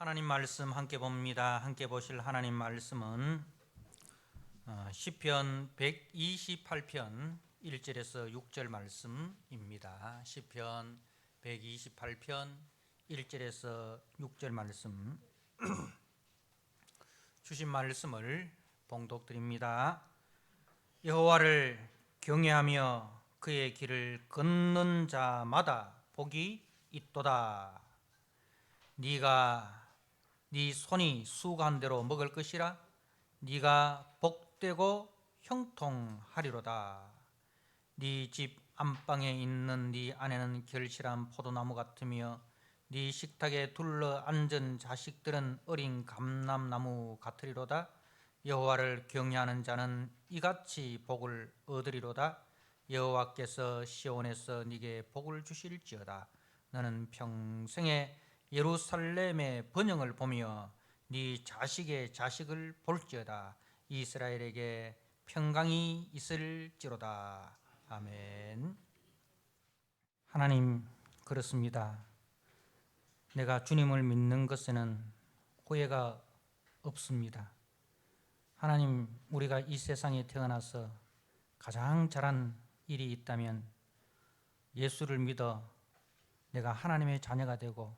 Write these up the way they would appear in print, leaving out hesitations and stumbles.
하나님 말씀 함께 봅니다. 함께 보실 하나님 말씀은 시편 128편 1절에서 6절 말씀입니다. 시편 128편 1절에서 6절 말씀 주신 말씀을 봉독드립니다. 여호와를 경외하며 그의 길을 걷는 자마다 복이 있도다. 네가 네 손이 수고한 대로 먹을 것이라. 네가 복되고 형통하리로다. 네 집 안방에 있는 네 아내는 결실한 포도나무 같으며 네 식탁에 둘러 앉은 자식들은 어린 감람나무 같으리로다. 여호와를 경외하는 자는 이같이 복을 얻으리로다. 여호와께서 시온에서 네게 복을 주실지어다. 너는 평생에 예루살렘의 번영을 보며 네 자식의 자식을 볼지어다. 이스라엘에게 평강이 있을지로다. 아멘. 하나님, 그렇습니다. 내가 주님을 믿는 것에는 후회가 없습니다. 하나님, 우리가 이 세상에 태어나서 가장 잘한 일이 있다면 예수를 믿어 내가 하나님의 자녀가 되고,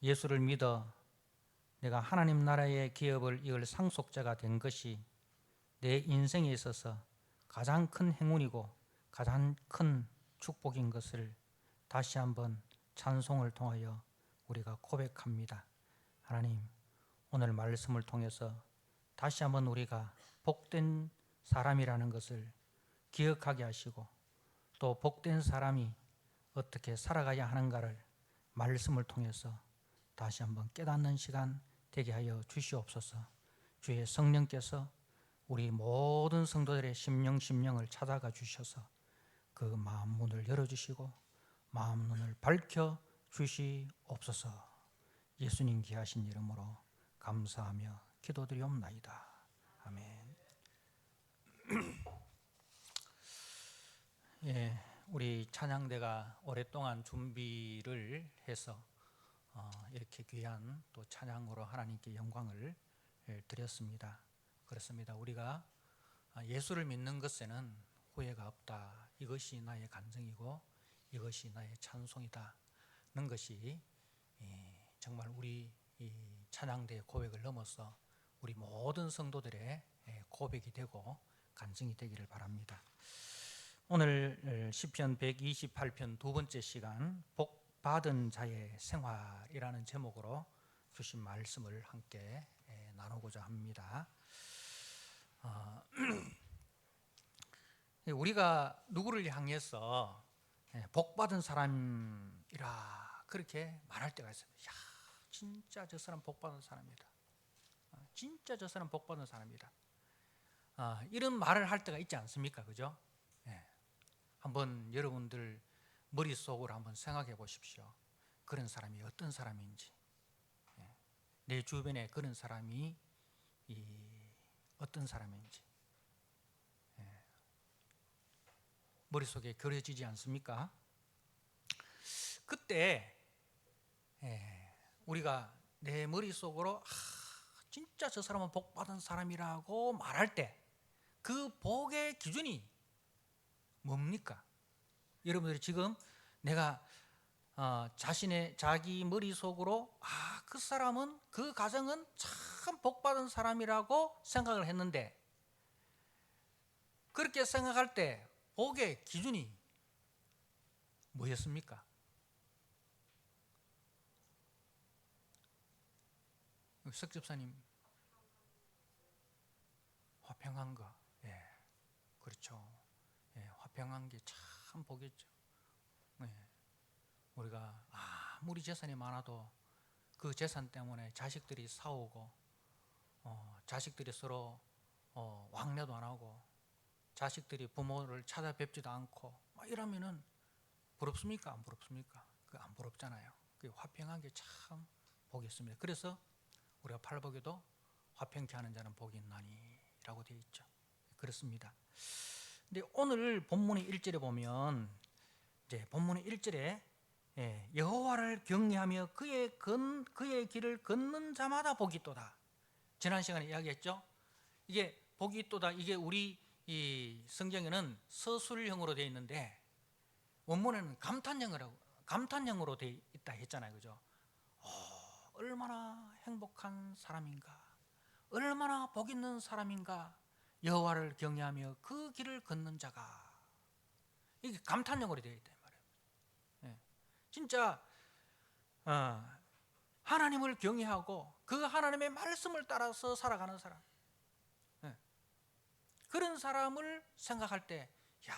예수를 믿어 내가 하나님 나라의 기업을 이을 상속자가 된 것이 내 인생에 있어서 가장 큰 행운이고 가장 큰 축복인 것을 다시 한번 찬송을 통하여 우리가 고백합니다. 하나님, 오늘 말씀을 통해서 다시 한번 우리가 복된 사람이라는 것을 기억하게 하시고, 또 복된 사람이 어떻게 살아가야 하는가를 말씀을 통해서 다시 한번 깨닫는 시간 되게 하여 주시옵소서. 주의 성령께서 우리 모든 성도들의 심령을 찾아가 주셔서 그 마음 문을 열어주시고 마음 눈을 밝혀 주시옵소서. 예수님 귀하신 이름으로 감사하며 기도드리옵나이다. 아멘. 예, 우리 찬양대가 오랫동안 준비를 해서 이렇게 귀한 또 찬양으로 하나님께 영광을 드렸습니다. 그렇습니다. 우리가 예수를 믿는 것에는 후회가 없다. 이것이 나의 간증이고 이것이 나의 찬송이다 는 것이 정말 우리 이 찬양대의 고백을 넘어서 우리 모든 성도들의 고백이 되고 간증이 되기를 바랍니다. 오늘 시편 128편 두 번째 시간, 복받은 자의 생활이라는 제목으로 주신 말씀을 함께 나누고자 합니다. 우리가 누구를 향해서 복받은 사람이라 그렇게 말할 때가 있어요. 야, 진짜 저 사람 복받은 사람이다. 진짜 저 사람 복받은 사람이다. 이런 말을 할 때가 있지 않습니까? 그죠? 한번 여러분들 머릿속으로 한번 생각해 보십시오. 그런 사람이 어떤 사람인지, 내 주변에 그런 사람이 어떤 사람인지 머릿속에 그려지지 않습니까? 그때 우리가 내 머릿속으로 진짜 저 사람은 복받은 사람이라고 말할 때 그 복의 기준이 뭡니까? 여러분들이 지금 내가 자기 머릿속으로 그 사람은, 그 가정은 참 복받은 사람이라고 생각을 했는데, 그렇게 생각할 때 복의 기준이 뭐였습니까? 석 집사님, 화평한 거. 그렇죠. 화평한 게 참 복이죠. 우리가 아무리 재산이 많아도 그 재산 때문에 자식들이 싸우고, 자식들이 서로 왕래도 안 하고, 자식들이 부모를 찾아뵙지도 않고 이러면은 부럽습니까? 안 부럽습니까? 안 부럽잖아요. 그 화평한 게 참 복이 있습니다. 그래서 우리가 팔복에도 화평케 하는 자는 복이 있나니라고 되어 있죠. 그렇습니다. 근데 오늘 본문의 1절에 보면, 이제 본문의 1절에 여호와를 경외하며 그의 길을 걷는 자마다 복이 있도다. 지난 시간에 이야기했죠. 이게 복이 있도다. 이게 우리 이 성경에는 서술형으로 되어 있는데 원문에는 감탄형으로 되어 있다 했잖아요, 그죠? 얼마나 행복한 사람인가, 얼마나 복 있는 사람인가, 여호와를 경외하며 그 길을 걷는 자가. 이게 감탄형으로 되어 있다 말이에요. 진짜 하나님을 경외하고 그 하나님의 말씀을 따라서 살아가는 사람, 그런 사람을 생각할 때, 야,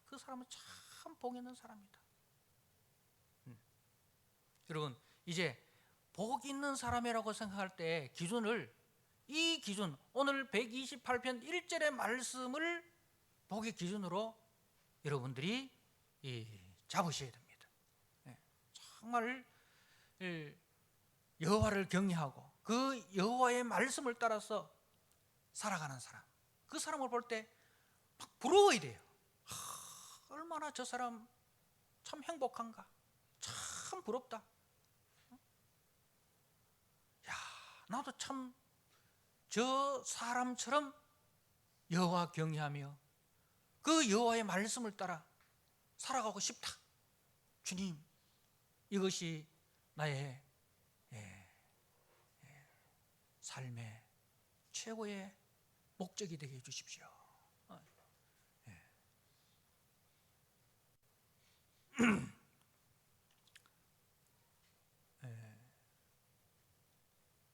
그 사람은 참 복 있는 사람이다. 여러분, 이제 복 있는 사람이라고 생각할 때 이 기준, 오늘 128편 1절의 말씀을 복의 기준으로 여러분들이 잡으셔야 됩니다. 정말 여호와를 경외하고 그 여호와의 말씀을 따라서 살아가는 사람, 그 사람을 볼 때 막 부러워야 돼요. 얼마나 저 사람 참 행복한가, 참 부럽다. 야, 나도 참 저 사람처럼 여호와 경외하며 그 여호와의 말씀을 따라 살아가고 싶다. 주님, 이것이 나의 삶의 최고의 목적이 되게 해주십시오.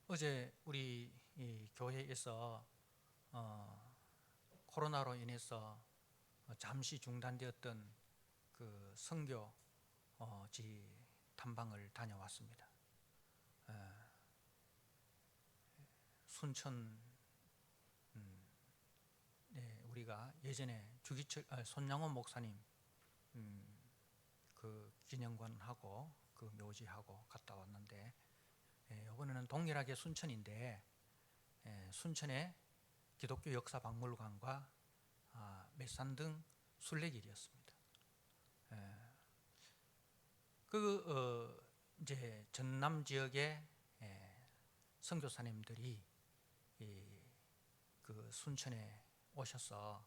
어제 우리 이 교회에서 코로나로 인해서 잠시 중단되었던 그 선교지 탐방을 다녀왔습니다. 순천, 우리가 예전에 손양원 목사님 그 기념관하고 그 묘지하고 갔다 왔는데, 이번에는 동일하게 순천인데 순천의 기독교 역사 박물관과 맷산등 순례길이었습니다. 이제 전남 지역의 선교사님들이 그 순천에 오셔서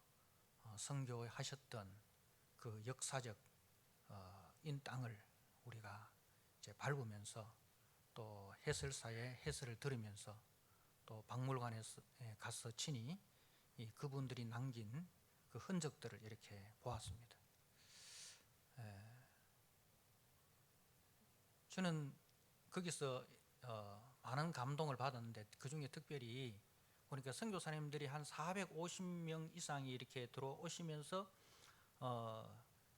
선교하셨던 그 역사적 인 땅을 우리가 이제 밟으면서, 또 해설사의 해설을 들으면서, 또 박물관에 가서 친히 그분들이 남긴 그 흔적들을 이렇게 보았습니다. 저는 거기서 많은 감동을 받았는데, 그 중에 특별히 보니까 선교사님들이 한 450명 이상이 이렇게 들어오시면서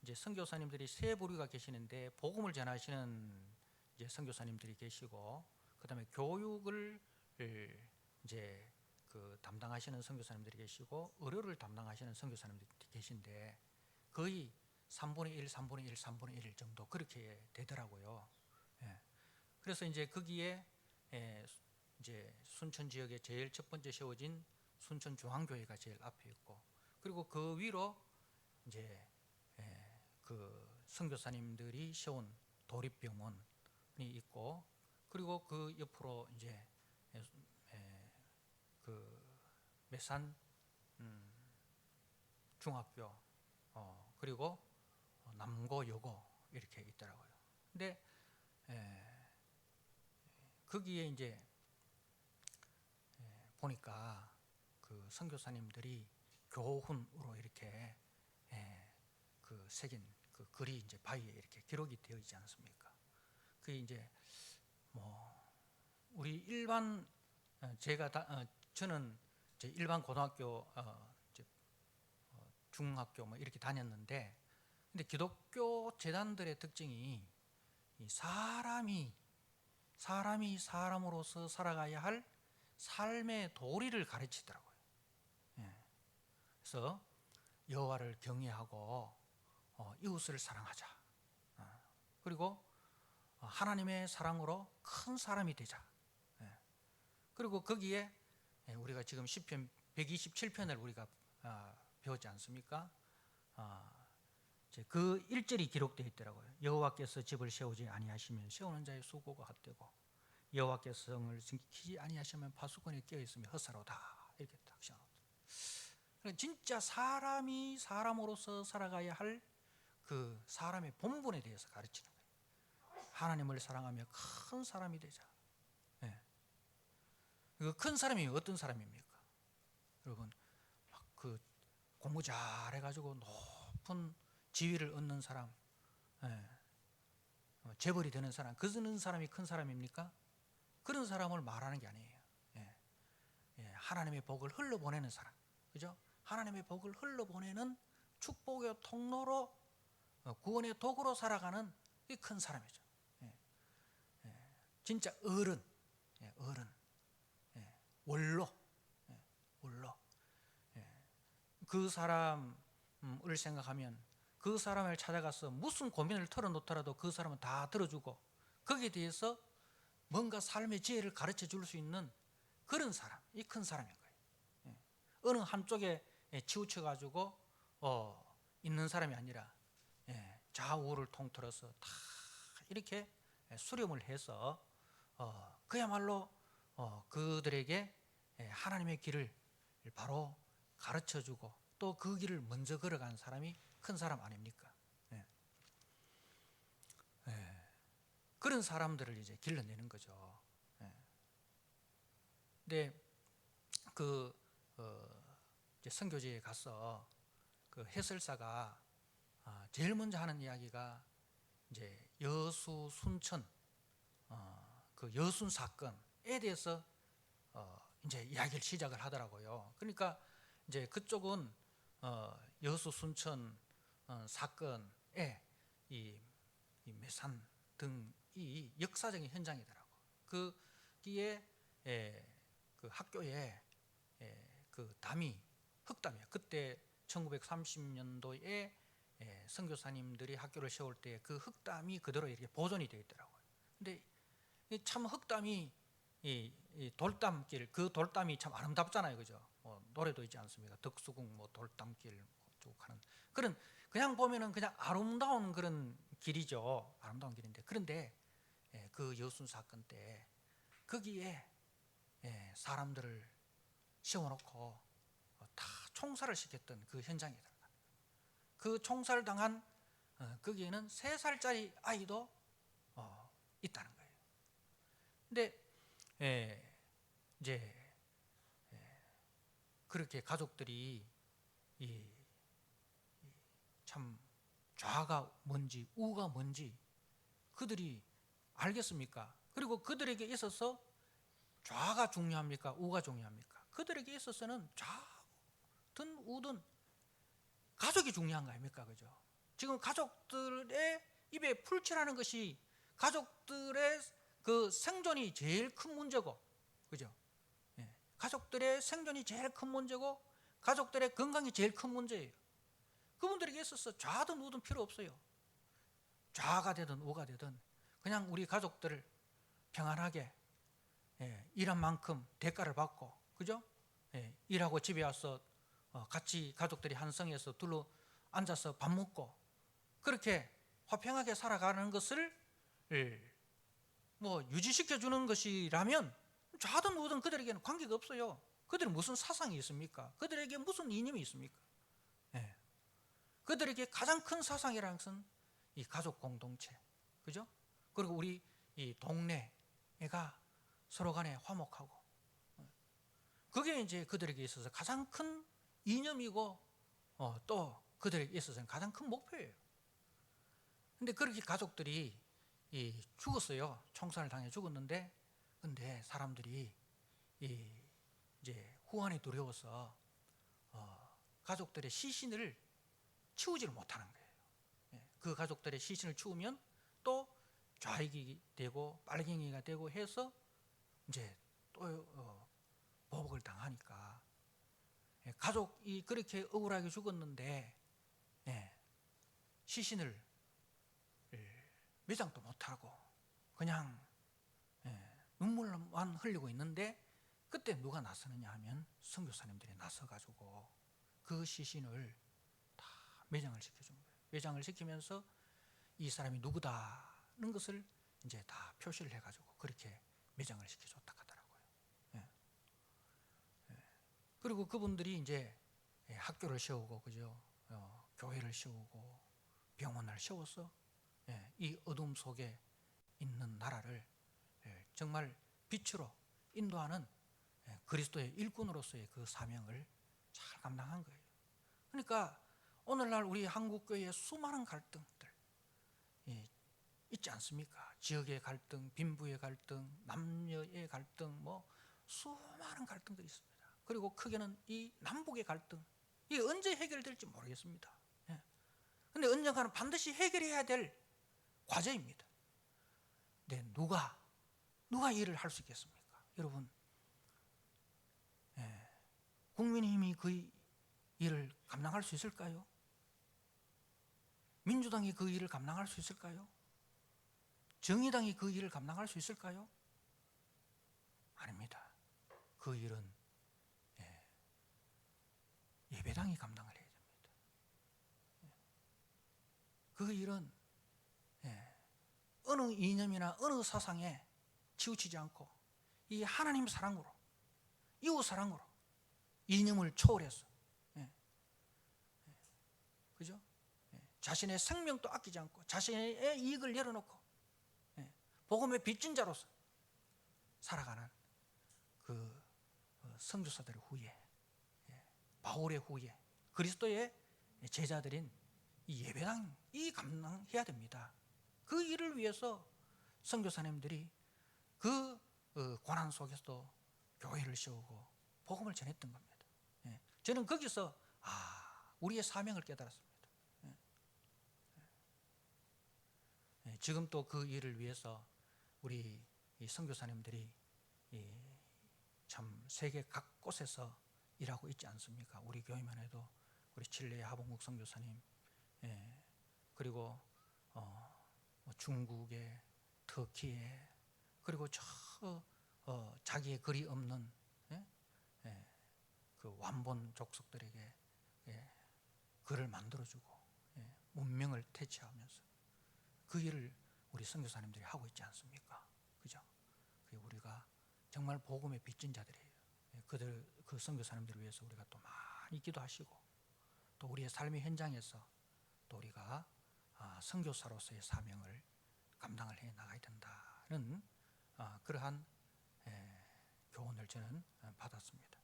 이제 선교사님들이 세 부류가 계시는데, 복음을 전하시는 이제 선교사님들이 계시고, 그다음에 교육을 이제 그 담당하시는 선교사님들이 계시고, 의료를 담당하시는 선교사님들이 계신데 거의 3분의 1, 3분의 1, 3분의 1 정도 그렇게 되더라고요. 그래서 이제 거기에 이제 순천 지역에 제일 첫 번째 세워진 순천 중앙교회가 제일 앞에 있고, 그리고 그 위로 이제 그 선교사님들이 세운 도립병원이 있고, 그리고 그 옆으로 이제 그 맷산 중학교, 그리고 남고여고 이렇게 있더라고요. 근데 거기에 이제 보니까 그 선교사님들이 교훈으로 이렇게 그 새긴 그 글이 이제 바위에 이렇게 기록이 되어 있지 않습니까? 그게 이제 뭐 우리 일반 저는 이제 일반 고등학교, 이제 중학교 뭐 이렇게 다녔는데, 근데 기독교 재단들의 특징이 이 사람이 사람으로서 살아가야 할 삶의 도리를 가르치더라고요. 그래서 여호와를 경외하고 이웃을 사랑하자. 그리고 하나님의 사랑으로 큰 사람이 되자. 그리고 거기에 우리가 지금 시편 127편을 우리가 배웠지 않습니까? 이제 그 1절이 기록되어 있더라고요. 여호와께서 집을 세우지 아니하시면 세우는 자의 수고가 헛되고 여호와께서 성을 지키지 아니하시면 파수꾼이 끼어 있으며 헛사로다. 이렇게 딱 시작합니다. 진짜 사람이 사람으로서 살아가야 할 그 사람의 본분에 대해서 가르치는 거예요. 하나님을 사랑하며 큰 사람이 되자. 네. 그 큰 사람이 어떤 사람입니까? 여러분, 그 공부 잘해가지고 높은 지위를 얻는 사람, 재벌이 되는 사람, 그런 사람이 큰 사람입니까? 그런 사람을 말하는 게 아니에요. 하나님의 복을 흘러보내는 사람, 그죠? 하나님의 복을 흘러보내는 축복의 통로로 구원의 도구로 살아가는 이 큰 사람이죠. 진짜 어른, 어른, 원로, 원로. 그 사람을 생각하면 그 사람을 찾아가서 무슨 고민을 털어놓더라도 그 사람은 다 들어주고 거기에 대해서 뭔가 삶의 지혜를 가르쳐 줄 수 있는 그런 사람, 이 큰 사람인 거예요. 어느 한쪽에 치우쳐가지고 있는 사람이 아니라 좌우를 통틀어서 다 이렇게 수렴을 해서 그야말로 그들에게 하나님의 길을 바로 가르쳐주고 또 그 길을 먼저 걸어간 사람이 큰 사람 아닙니까? 그런 사람들을 이제 길러내는 거죠. 근데 그 이제 선교지에 가서 그 해설사가 제일 먼저 하는 이야기가 이제 여수 순천 그 여순 사건에 대해서 이제 이야기를 시작을 하더라고요. 그러니까 이제 그쪽은 여수 순천 사건에 이 매산 등이 역사적인 현장이더라고. 거기에 그 학교에 그 담이 흙담이야. 그때 1930년도에 선교사님들이 학교를 세울 때 그 흙담이 그대로 이렇게 보존이 되어 있더라고요. 근데 참 흙담이 이 돌담길, 그 돌담이 참 아름답잖아요, 그죠? 노래도 있지 않습니까? 덕수궁 뭐 돌담길 쭉 하는 그런, 그냥 보면은 그냥 아름다운 그런 길이죠. 아름다운 길인데, 그런데 그 여순 사건 때 거기에 사람들을 세워놓고 다 총살을 시켰던 그 현장이다. 그 총살 당한 거기에는 3살짜리 아이도 있다는 거예요. 근데 이제 그렇게 가족들이 참 좌가 뭔지 우가 뭔지 그들이 알겠습니까? 그리고 그들에게 있어서 좌가 중요합니까? 우가 중요합니까? 그들에게 있어서는 좌든 우든 가족이 중요한 거 아닙니까? 그죠? 지금 가족들의 입에 풀칠하는 것이 가족들의 그 생존이 제일 큰 문제고, 그죠? 가족들의 생존이 제일 큰 문제고 가족들의 건강이 제일 큰 문제예요. 그분들에게 있어서 좌든 우든 필요 없어요. 좌가 되든 우가 되든 그냥 우리 가족들을 평안하게 일한 만큼 대가를 받고, 그죠? 일하고 집에 와서 같이 가족들이 한성에서 둘러 앉아서 밥 먹고 그렇게 화평하게 살아가는 것을 뭐 유지시켜 주는 것이라면 좌든 우든 그들에게는 관계가 없어요. 그들이 무슨 사상이 있습니까? 그들에게 무슨 이념이 있습니까? 그들에게 가장 큰 사상이라는 것은 이 가족 공동체, 그죠? 그리고 우리 이 동네가 서로 간에 화목하고, 그게 이제 그들에게 있어서 가장 큰 이념이고 또 그들에게 있어서는 가장 큰 목표예요. 근데 그렇게 가족들이 죽었어요. 총살을 당해 죽었는데, 근데 사람들이 이제 후환이 두려워서 가족들의 시신을 치우지를 못하는 거예요. 그 가족들의 시신을 치우면 또 좌익이 되고 빨갱이가 되고 해서 이제 또 보복을 당하니까 가족이 그렇게 억울하게 죽었는데 시신을 매장도 못하고 그냥 눈물만 흘리고 있는데, 그때 누가 나서느냐 하면 선교사님들이 나서가지고 그 시신을 다 매장을 시켜준 거예요. 외장을 시키면서 이 사람이 누구다는 것을 이제 다 표시를 해가지고 그렇게 매장을 시켜줬다 하더라고요. 예. 예. 그리고 그분들이 이제 학교를 세우고, 그죠? 교회를 세우고 병원을 세워서 이 어둠 속에 있는 나라를 정말 빛으로 인도하는 그리스도의 일꾼으로서의 그 사명을 잘 감당한 거예요. 그러니까 오늘날 우리 한국교회의 수많은 갈등들 있지 않습니까? 지역의 갈등, 빈부의 갈등, 남녀의 갈등, 뭐 수많은 갈등들이 있습니다. 그리고 크게는 이 남북의 갈등, 이게 언제 해결될지 모르겠습니다. 근데 언젠가는 반드시 해결해야 될 과제입니다. 근데 누가 일을 할 수 있겠습니까? 여러분, 국민의힘이 그 일을 감당할 수 있을까요? 민주당이 그 일을 감당할 수 있을까요? 정의당이 그 일을 감당할 수 있을까요? 아닙니다. 그 일은 예배당이 감당을 해야 됩니다. 그 일은 어느 이념이나 어느 사상에 치우치지 않고 이 하나님 사랑으로, 이웃 사랑으로 이념을 초월해서, 그죠? 자신의 생명도 아끼지 않고 자신의 이익을 열어놓고 복음의 빚진 자로서 살아가는 그 선교사들의 후예, 바울의 후예, 그리스도의 제자들인 이 예배당이 감당해야 됩니다. 그 일을 위해서 선교사님들이 그 고난 속에서도 교회를 세우고 복음을 전했던 겁니다. 저는 거기서 우리의 사명을 깨달았습니다. 지금 또 그 일을 위해서 우리 선교사님들이 참 세계 각 곳에서 일하고 있지 않습니까? 우리 교회만 해도 우리 칠레의 하봉국 선교사님, 그리고 중국의, 터키에, 그리고 저 자기의 글이 없는 그 완본 족속들에게 글을 만들어주고 문명을 태치하면서 그 일을 우리 선교사님들이 하고 있지 않습니까? 그죠? 우리가 정말 복음의 빚진 자들이에요. 그 선교사님들을 위해서 우리가 또 많이 기도하시고, 또 우리의 삶의 현장에서 또 우리가 선교사로서의 사명을 감당을 해 나가야 된다는 그러한 교훈을 저는 받았습니다.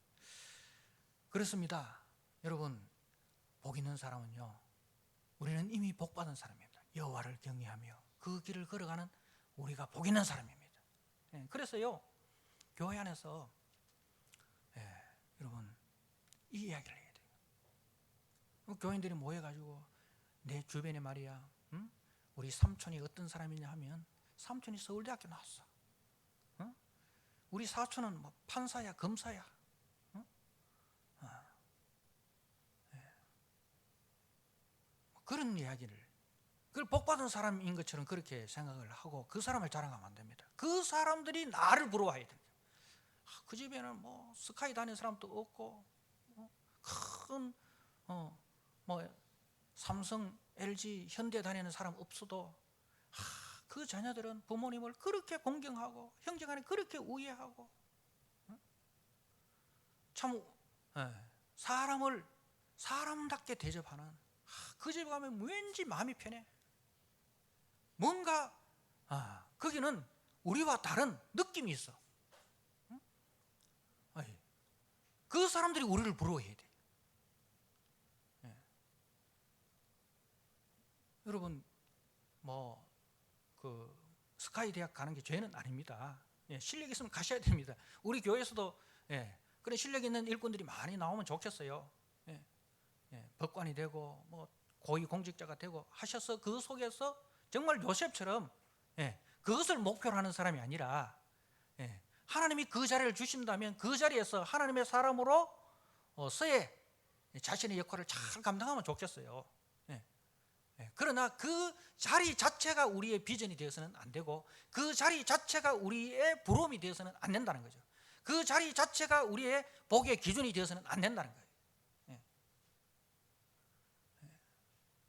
그렇습니다. 여러분, 복 있는 사람은요, 우리는 이미 복 받은 사람입니다. 여호와를 경외하며 그 길을 걸어가는 우리가 복 있는 사람입니다. 그래서요, 교회 안에서 여러분 이 이야기를 해야 돼요. 교인들이 모여가지고 내 주변에 말이야, 우리 삼촌이 어떤 사람이냐 하면 삼촌이 서울대학교 나왔어. 우리 사촌은 뭐 판사야, 검사야. 그런 이야기를, 그걸 복받은 사람인 것처럼 그렇게 생각을 하고 그 사람을 자랑하면 안 됩니다. 그 사람들이 나를 부러워해야 됩니다. 그 집에는 뭐 스카이 다니는 사람도 없고, 큰 삼성, LG, 현대 다니는 사람 없어도 그 자녀들은 부모님을 그렇게 공경하고 형제간에 그렇게 우애하고, 참 사람을 사람답게 대접하는, 그 집에 가면 왠지 마음이 편해. 뭔가 거기는 우리와 다른 느낌이 있어. 그 사람들이 우리를 부러워해야 돼. 여러분, 그 스카이 대학 가는 게 죄는 아닙니다. 실력 있으면 가셔야 됩니다. 우리 교회에서도 그런 실력 있는 일꾼들이 많이 나오면 좋겠어요. 법관이 되고 뭐 고위 공직자가 되고 하셔서 그 속에서 정말 요셉처럼 그것을 목표로 하는 사람이 아니라, 하나님이 그 자리를 주신다면 그 자리에서 하나님의 사람으로서의 자신의 역할을 잘 감당하면 좋겠어요. 그러나 그 자리 자체가 우리의 비전이 되어서는 안 되고, 그 자리 자체가 우리의 부러움이 되어서는 안 된다는 거죠. 그 자리 자체가 우리의 복의 기준이 되어서는 안 된다는 거예요.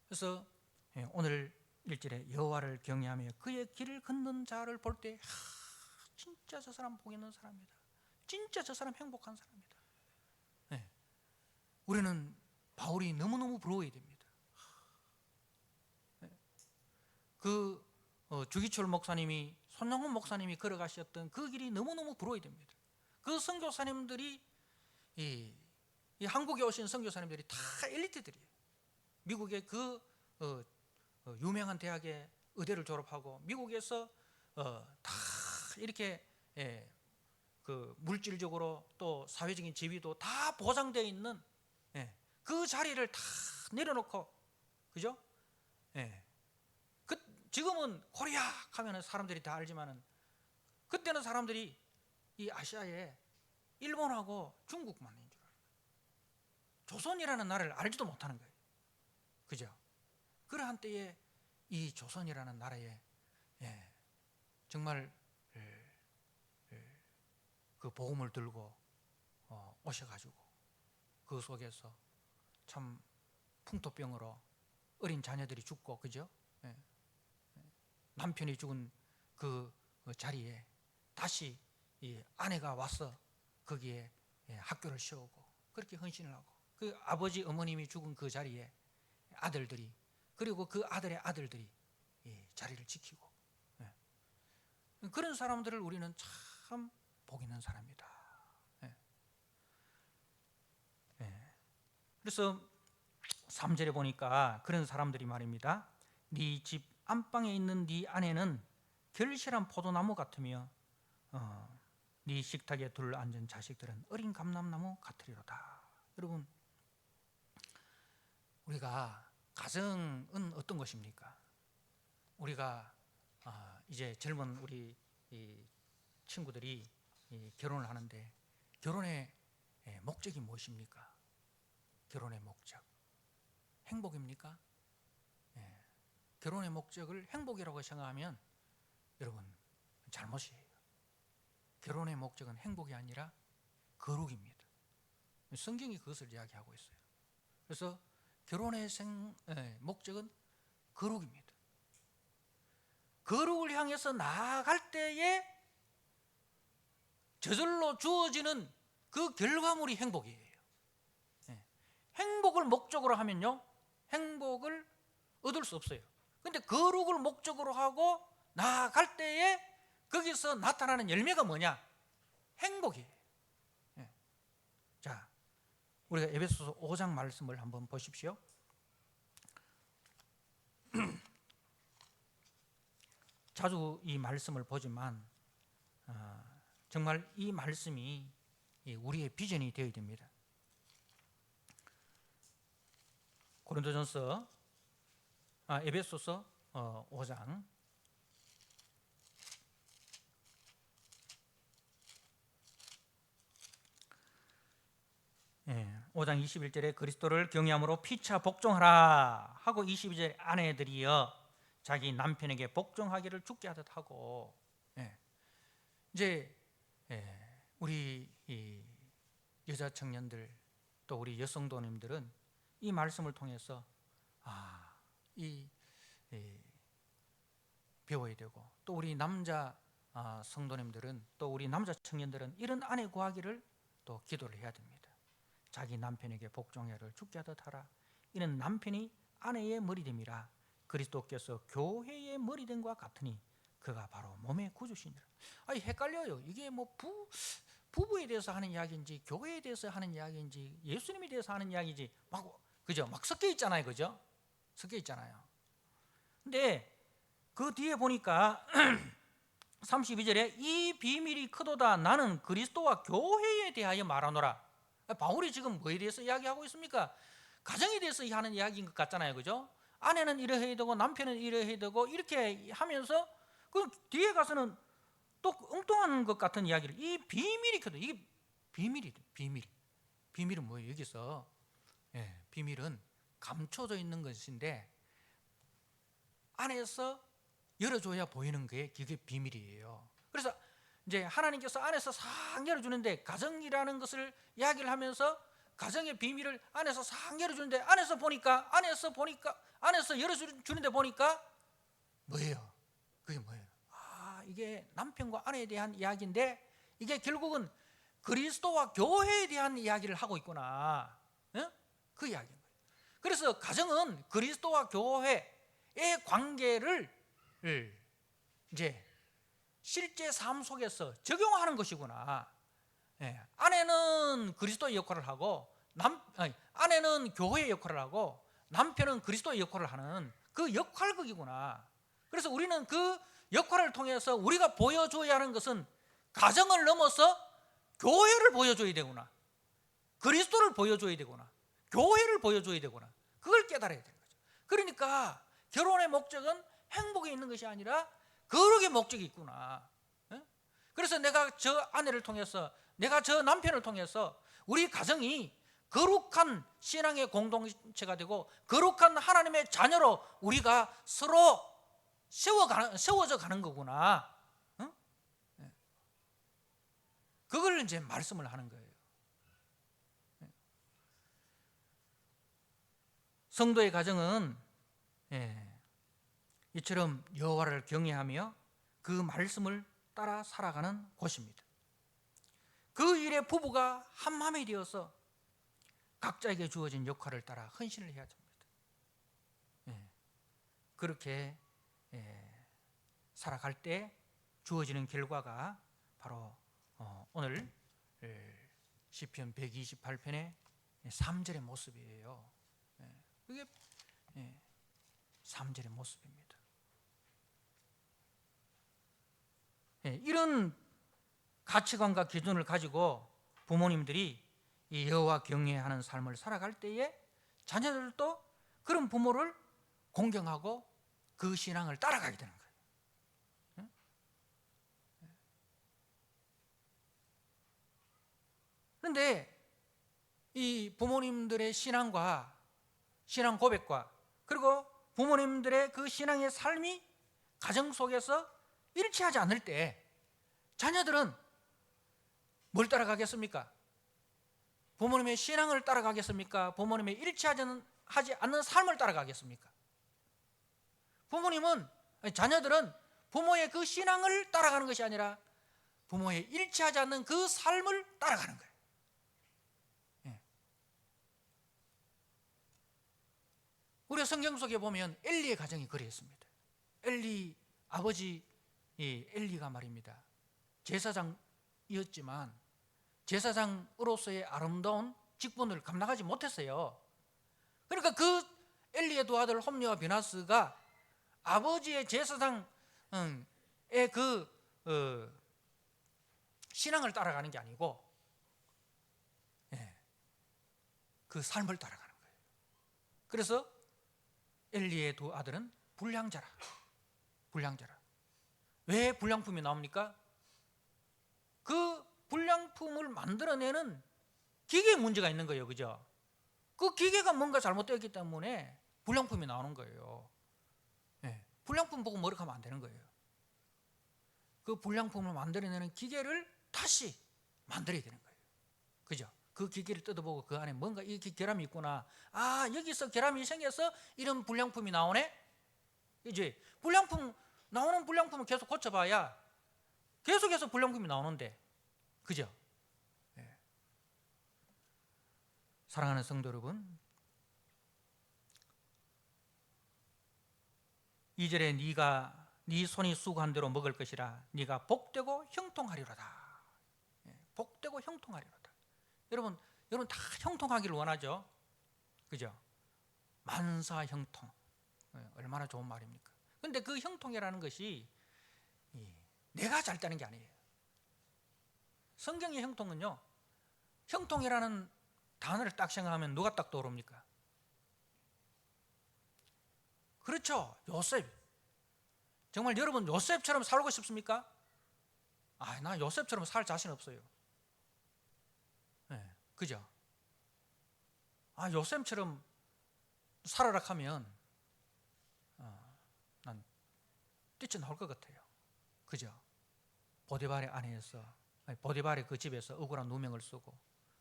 그래서 오늘 1절에 여호와를 경외하며 그의 길을 걷는 자를 볼 때 진짜 저 사람 복 있는 사람이다. 진짜 저 사람 행복한 사람이다. 우리는 바울이 너무너무 부러워야 됩니다. 그 주기철 목사님이, 손영훈 목사님이 걸어가셨던 그 길이 너무너무 부러워야 됩니다. 그 선교사님들이 이 한국에 오신 선교사님들이 다 엘리트들이에요. 미국의 그 유명한 대학의 의대를 졸업하고 미국에서 다 이렇게 그 물질적으로 또 사회적인 지위도 다 보장되어 있는 그 자리를 다 내려놓고, 그죠? 지금은 코리아 하면 사람들이 다 알지만은 그때는 사람들이 이 아시아에 일본하고 중국만 있는 줄 알아요. 조선이라는 나라를 알지도 못하는 거예요. 그죠? 그러한 때에 이 조선이라는 나라에 정말 그 복음을 들고 오셔가지고 그 속에서 참 풍토병으로 어린 자녀들이 죽고, 그죠? 남편이 죽은 그 자리에 다시 이 아내가 와서 거기에 학교를 세우고 그렇게 헌신을 하고, 그 아버지 어머님이 죽은 그 자리에 아들들이, 그리고 그 아들의 아들들이 자리를 지키고, 그런 사람들을 우리는 참 복 있는 사람이다. 그래서 3절에 보니까 그런 사람들이 말입니다. 네 집 안방에 있는 네 아내는 결실한 포도나무 같으며 네 식탁에 둘 앉은 자식들은 어린 감람나무 같으리로다. 여러분, 우리가 가정은 어떤 것입니까? 우리가 이제 젊은 우리 친구들이 결혼을 하는데 결혼의 목적이 무엇입니까? 결혼의 목적 행복입니까? 결혼의 목적을 행복이라고 생각하면 여러분 잘못이에요. 결혼의 목적은 행복이 아니라 거룩입니다. 성경이 그것을 이야기하고 있어요. 그래서 결혼의 목적은 거룩입니다. 거룩을 향해서 나아갈 때에 저절로 주어지는 그 결과물이 행복이에요. 행복을 목적으로 하면요, 행복을 얻을 수 없어요. 근데 거룩을 목적으로 하고 나아갈 때에 거기서 나타나는 열매가 뭐냐? 행복이에요. 자, 우리가 에베소서 5장 말씀을 한번 보십시오. 자주 이 말씀을 보지만 정말 이 말씀이 우리의 비전이 되어야 됩니다. 에베소서 5장 5장 21절에 그리스도를 경외함으로 피차 복종하라 하고, 22절에 아내들이여 자기 남편에게 복종하기를 주께 하듯 하고, 이제 우리 이 여자 청년들 또 우리 여성도님들은 이 말씀을 통해서 배워야 되고, 또 우리 남자 성도님들은, 또 우리 남자 청년들은 이런 아내 구하기를 또 기도를 해야 됩니다. 자기 남편에게 복종하기를 주께 하듯 하라. 이는 남편이 아내의 머리됨이라 그리스도께서 교회의 머리됨과 같으니 그가 바로 몸의 구주시니라. 헷갈려요. 이게 뭐 부부에 대해서 하는 이야기인지 교회에 대해서 하는 이야기인지 예수님에 대해서 하는 이야기인지 막 섞여 있잖아요. 그죠? 섞여 있잖아요. 근데 그 뒤에 보니까 32절에 이 비밀이 크도다 나는 그리스도와 교회에 대하여 말하노라. 바울이 지금 뭐에 대해서 이야기하고 있습니까? 가정에 대해서 하는 이야기인 것 같잖아요. 그죠? 아내는 이러해야 되고 남편은 이러해야 되고 이렇게 하면서 그 뒤에 가서는 또 엉뚱한 것 같은 이야기를, 이 비밀이 크다. 이게 비밀이다. 비밀은 뭐예요? 여기서 비밀은 감춰져 있는 것인데 안에서 열어줘야 보이는 게 그게 비밀이에요. 그래서 이제 하나님께서 안에서 싹 열어주는데 가정이라는 것을 이야기를 하면서 가정의 비밀을 안에서 싹 열어주는데 안에서 열어주는데 보니까 뭐예요? 그게 뭐예요? 이게 남편과 아내에 대한 이야기인데 이게 결국은 그리스도와 교회에 대한 이야기를 하고 있구나. 그 이야기인 거예요. 그래서 가정은 그리스도와 교회의 관계를 이제 실제 삶 속에서 적용하는 것이구나. 아내는 그리스도의 역할을 하고 아내는 교회의 역할을 하고 남편은 그리스도의 역할을 하는 그 역할극이구나. 그래서 우리는 그 역할을 통해서 우리가 보여줘야 하는 것은 가정을 넘어서 교회를 보여줘야 되구나. 그리스도를 보여줘야 되구나. 교회를 보여줘야 되구나. 그걸 깨달아야 되는 거죠. 그러니까 결혼의 목적은 행복에 있는 것이 아니라 거룩의 목적이 있구나. 그래서 내가 저 아내를 통해서, 내가 저 남편을 통해서 우리 가정이 거룩한 신앙의 공동체가 되고 거룩한 하나님의 자녀로 우리가 서로 세워져 가는 거구나. 그걸 이제 말씀을 하는 거예요. 성도의 가정은 이처럼 여호와를 경외하며 그 말씀을 따라 살아가는 곳입니다. 그 일에 부부가 한마음이 되어서 각자에게 주어진 역할을 따라 헌신을 해야 됩니다. 그렇게 살아갈 때 주어지는 결과가 바로 오늘 시편 128편의 3절의 모습이에요. 그게 3절의 모습입니다. 이런 가치관과 기준을 가지고 부모님들이 이 여호와 경외하는 삶을 살아갈 때에 자녀들도 그런 부모를 공경하고 그 신앙을 따라가게 되는 거예요. 그런데 이 부모님들의 신앙과 신앙 고백과 그리고 부모님들의 그 신앙의 삶이 가정 속에서 일치하지 않을 때 자녀들은 뭘 따라가겠습니까? 부모님의 신앙을 따라가겠습니까? 부모님의 일치하지 않는 삶을 따라가겠습니까? 자녀들은 부모의 그 신앙을 따라가는 것이 아니라 부모의 일치하지 않는 그 삶을 따라가는 거예요. 우리 성경 속에 보면 엘리의 가정이 그랬습니다. 엘리 아버지 엘리가 말입니다. 제사장이었지만 제사장으로서의 아름다운 직분을 감당하지 못했어요. 그러니까 그 엘리의 두 아들 홈리와 비나스가 아버지의 제사장의 신앙을 따라가는 게 아니고 그 삶을 따라가는 거예요. 그래서 엘리의 두 아들은 불량자라. 왜 불량품이 나옵니까? 그 불량품을 만들어내는 기계에 문제가 있는 거예요. 그죠? 그 기계가 뭔가 잘못되었기 때문에 불량품이 나오는 거예요. 불량품 보고 뭐라 하면 안 되는 거예요. 그 불량품을 만들어내는 기계를 다시 만들어야 되는 거예요. 그죠? 그 기계를 뜯어보고 그 안에 뭔가 이렇게 결함이 있구나. 여기서 결함이 생겨서 이런 불량품이 나오네. 이제 나오는 불량품을 계속 고쳐봐야 계속해서 불량품이 나오는데, 그죠? 사랑하는 성도 여러분, 2절에 네 손이 수고한 대로 먹을 것이라 네가 복되고 형통하리로다. 복되고 형통하리로다. 여러분 다 형통하기를 원하죠? 그죠? 만사 형통. 얼마나 좋은 말입니까? 근데 그 형통이라는 것이 내가 잘 되는 게 아니에요. 성경의 형통은요, 형통이라는 단어를 딱 생각하면 누가 딱 떠오릅니까? 그렇죠. 요셉. 정말 여러분 요셉처럼 살고 싶습니까? 나 요셉처럼 살 자신 없어요. 그죠? 요셉처럼 살아라 하면 난 뛰쳐나올 것 같아요. 그죠? 보디발의 그 집에서 억울한 누명을 쓰고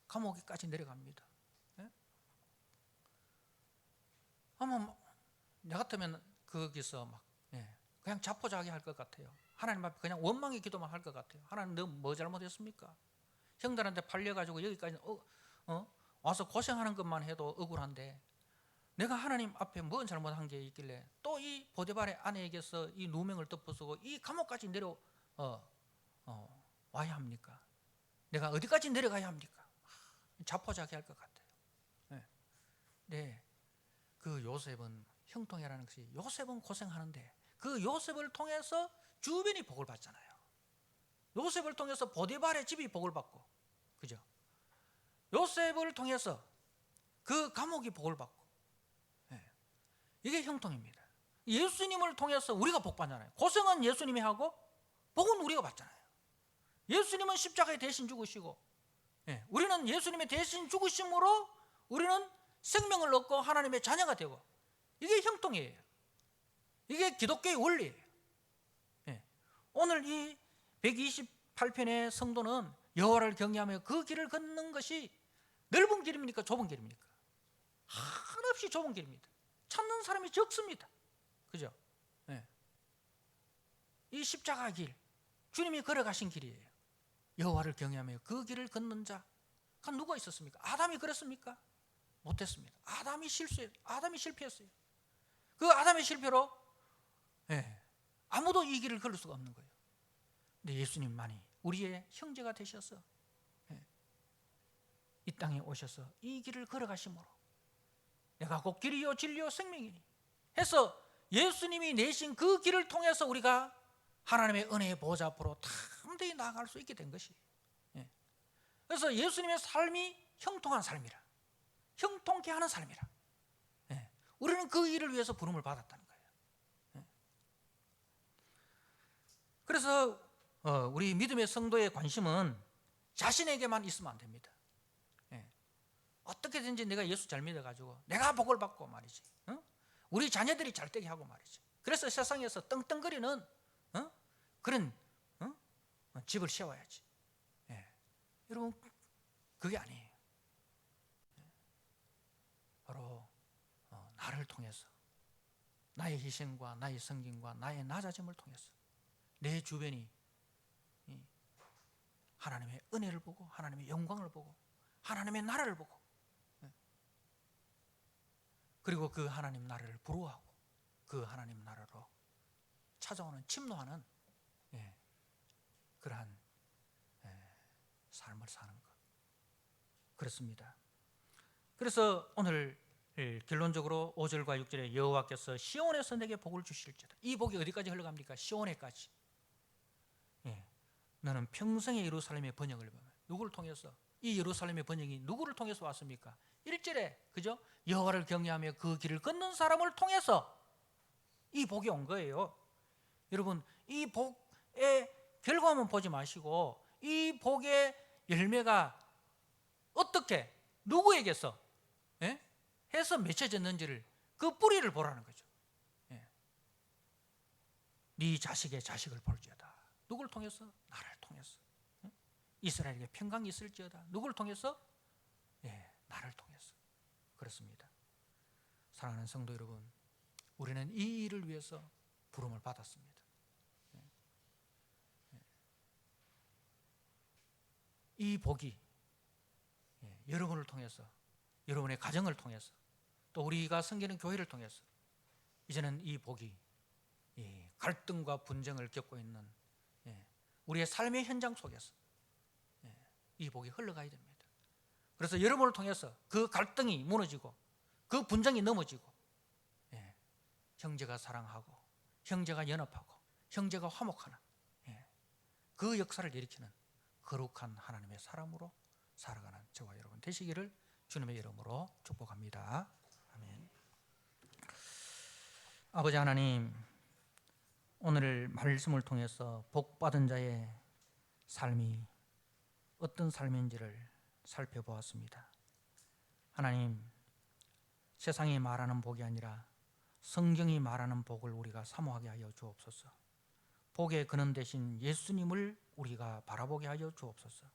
감옥에까지 내려갑니다. 아마 나 같으면 거기서 막 그냥 자포자기할 것 같아요. 하나님 앞에 그냥 원망의 기도만 할 것 같아요. 하나님 너 뭐 잘못했습니까? 형들한테 팔려가지고 여기까지 와서 고생하는 것만 해도 억울한데 내가 하나님 앞에 뭔 잘못한 게 있길래 또 이 보디발의 아내에게서 이 누명을 덮어쓰고 이 감옥까지 내려 와야 합니까? 내가 어디까지 내려가야 합니까? 자포자기할 것 같아요. 네, 그 요셉은 형통이라는 것이 요셉은 고생하는데 그 요셉을 통해서 주변이 복을 받잖아요. 요셉을 통해서 보디발의 집이 복을 받고, 그죠? 요셉을 통해서 그 감옥이 복을 받고, 이게 형통입니다. 예수님을 통해서 우리가 복 받잖아요. 고생은 예수님이 하고 복은 우리가 받잖아요. 예수님은 십자가에 대신 죽으시고, 우리는 예수님의 대신 죽으심으로 우리는 생명을 얻고 하나님의 자녀가 되고, 이게 형통이에요. 이게 기독교의 원리예요. 오늘 이 128편의 성도는 여호와를 경외하며 그 길을 걷는 것이 넓은 길입니까? 좁은 길입니까? 한없이 좁은 길입니다. 찾는 사람이 적습니다. 그죠? 이 십자가 길, 주님이 걸어가신 길이에요. 여호와를 경외하며 그 길을 걷는 자가 누가 있었습니까? 아담이 그랬습니까? 못했습니다. 아담이 실패했어요. 그 아담의 실패로 아무도 이 길을 걸을 수가 없는 거예요. 근데 예수님만이 우리의 형제가 되셔서 이 땅에 오셔서 이 길을 걸어가심으로 내가 곧 길이요 진리요 생명이니 해서 예수님이 내신 그 길을 통해서 우리가 하나님의 은혜의 보좌 앞으로 담대히 나아갈 수 있게 된 것이. 그래서 예수님의 삶이 형통한 삶이라, 형통케 하는 삶이라. 우리는 그 일을 위해서 부름을 받았다는 거예요. 그래서 우리 믿음의 성도의 관심은 자신에게만 있으면 안 됩니다. 어떻게든지 내가 예수 잘 믿어가지고 내가 복을 받고 말이지, 우리 자녀들이 잘 되게 하고 말이지. 그래서 세상에서 떵떵거리는 그런 집을 세워야지. 여러분, 그게 아니에요. 바로 나를 통해서, 나의 희생과 나의 섬김과 나의 낮아짐을 통해서 내 주변이 하나님의 은혜를 보고 하나님의 영광을 보고 하나님의 나라를 보고, 그리고 그 하나님 나라를 부러워하고 그 하나님 나라로 찾아오는 침노하는 그러한 삶을 사는 것, 그렇습니다. 그래서 오늘 결론적으로 5절과 6절에 여호와께서 시온에서 내게 복을 주실지어다. 이 복이 어디까지 흘러갑니까? 시온에까지. 너는 평생의 예루살렘의 번영을 보면 누구를 통해서, 이 예루살렘의 번영이 누구를 통해서 왔습니까? 1절에 그죠? 여호와를 경외하며 그 길을 걷는 사람을 통해서 이 복이 온 거예요. 여러분, 이 복의 결과만 보지 마시고 이 복의 열매가 어떻게 누구에게서 해서 맺혀졌는지를, 그 뿌리를 보라는 거죠. 네 자식의 자식을 볼지어다. 누구를 통해서? 나를 통해서. 이스라엘에게 평강이 있을지어다. 누구를 통해서? 나를 통해서. 그렇습니다. 사랑하는 성도 여러분, 우리는 이 일을 위해서 부름을 받았습니다. 이 복이 여러분을 통해서, 여러분의 가정을 통해서, 또 우리가 섬기는 교회를 통해서 이제는 이 복이 갈등과 분쟁을 겪고 있는 우리의 삶의 현장 속에서 이 복이 흘러가야 됩니다. 그래서 여러분을 통해서 그 갈등이 무너지고 그 분쟁이 넘어지고 형제가 사랑하고 형제가 연합하고 형제가 화목하는 그 역사를 일으키는 거룩한 하나님의 사람으로 살아가는 저와 여러분 되시기를 주님의 이름으로 축복합니다. 아멘. 아버지 하나님, 오늘 말씀을 통해서 복받은 자의 삶이 어떤 삶인지를 살펴보았습니다. 하나님, 세상이 말하는 복이 아니라 성경이 말하는 복을 우리가 사모하게 하여 주옵소서. 복의 근원 대신 예수님을 우리가 바라보게 하여 주옵소서.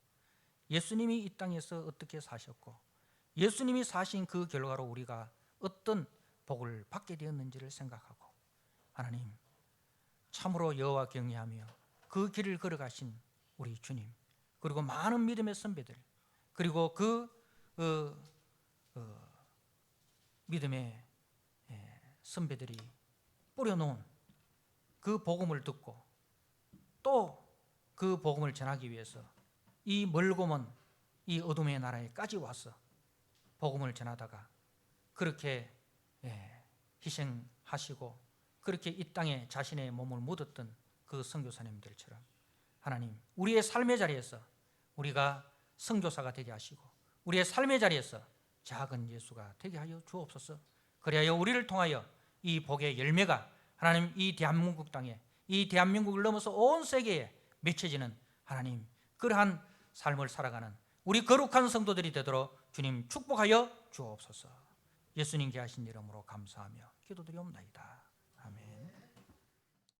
예수님이 이 땅에서 어떻게 사셨고 예수님이 사신 그 결과로 우리가 어떤 복을 받게 되었는지를 생각하고 하나님 참으로 여호와 경외하며 그 길을 걸어가신 우리 주님 그리고 많은 믿음의 선배들 그리고 그 믿음의 선배들이 뿌려놓은 그 복음을 듣고 또 그 복음을 전하기 위해서 이 멀고 먼 이 어둠의 나라에까지 와서 복음을 전하다가 그렇게 희생하시고 그렇게 이 땅에 자신의 몸을 묻었던 그 선교사님들처럼 하나님 우리의 삶의 자리에서 우리가 선교사가 되게 하시고 우리의 삶의 자리에서 작은 예수가 되게 하여 주옵소서. 그리하여 우리를 통하여 이 복의 열매가 하나님 이 대한민국 땅에 이 대한민국을 넘어서 온 세계에 맺혀지는 하나님 그러한 삶을 살아가는 우리 거룩한 성도들이 되도록 주님 축복하여 주옵소서. 예수님께 하신 이름으로 감사하며 기도드리옵나이다.